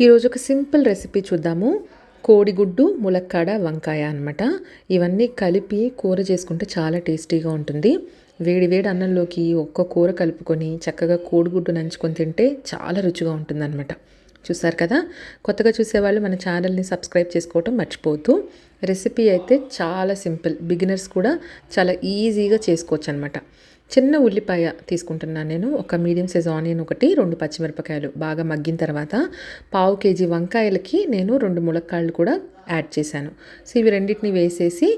ఈరోజు ఒక simple recipe చూద్దాము. కోడిగుడ్డు, ములక్కాడ, వంకాయ అనమాట. ఇవన్నీ కలిపి కూర చేసుకుంటే చాలా టేస్టీగా ఉంటుంది. వేడి వేడి అన్నంలోకి ఒక్క కూర కలుపుకొని చక్కగా కోడిగుడ్డు నంచుకొని తింటే చాలా రుచిగా ఉంటుందన్నమాట. చూసారు కదా. కొత్తగా చూసేవాళ్ళు మన ఛానల్ని సబ్స్క్రైబ్ చేసుకోవటం మర్చిపోవద్దు. రెసిపీ అయితే చాలా సింపుల్, బిగినర్స్ కూడా చాలా ఈజీగా చేసుకోవచ్చు అనమాట. చిన్న ఉల్లిపాయ తీసుకుంటున్నాను నేను. ఒక మీడియం సైజ్ ఆనియన్ ఒకటి, 2 పచ్చిమిరపకాయలు బాగా మగ్గిన తర్వాత పావు కేజీ వంకాయలకి నేను 2 ములక్కాడలు కూడా యాడ్ చేశాను. సో ఇవి రెండింటిని వేసేసి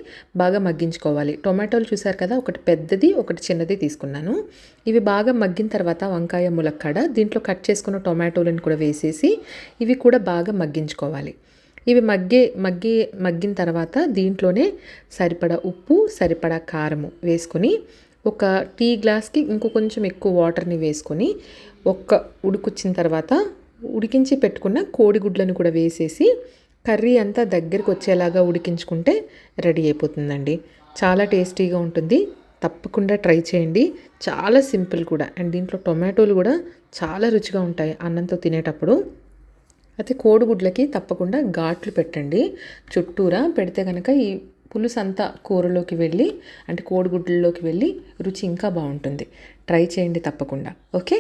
బాగా మగ్గించుకోవాలి. టొమాటోలు చూసారు కదా, ఒకటి పెద్దది ఒకటి చిన్నది తీసుకున్నాను. ఇవి బాగా మగ్గిన తర్వాత వంకాయ, ములక్కాడ దీంట్లో కట్ చేసుకున్న టొమాటోలను కూడా వేసేసి ఇవి కూడా బాగా మగ్గించుకోవాలి. ఇవి మగ్గిన తర్వాత దీంట్లోనే సరిపడా ఉప్పు, సరిపడా కారము వేసుకొని ఒక టీ గ్లాస్కి ఇంకో కొంచెం ఎక్కువ వాటర్ని వేసుకొని ఒక్క ఉడికొచ్చిన తర్వాత ఉడికించి పెట్టుకున్న కోడిగుడ్లను కూడా వేసేసి కర్రీ అంతా దగ్గరికి వచ్చేలాగా ఉడికించుకుంటే రెడీ అయిపోతుందండి. చాలా టేస్టీగా ఉంటుంది. తప్పకుండా ట్రై చేయండి. చాలా సింపుల్ కూడా. అండ్ దీంట్లో టొమాటోలు కూడా చాలా రుచిగా ఉంటాయి అన్నంతో తినేటప్పుడు. అయితే కోడిగుడ్లకి తప్పకుండా ఘాట్లు పెట్టండి. చుట్టూరా పెడితే కనుక ఈ పులుసు అంతా కూరలోకి వెళ్ళి, అంటే కోడిగుడ్లలోకి వెళ్ళి రుచి ఇంకా బాగుంటుంది. ట్రై చేయండి తప్పకుండా. ఓకే.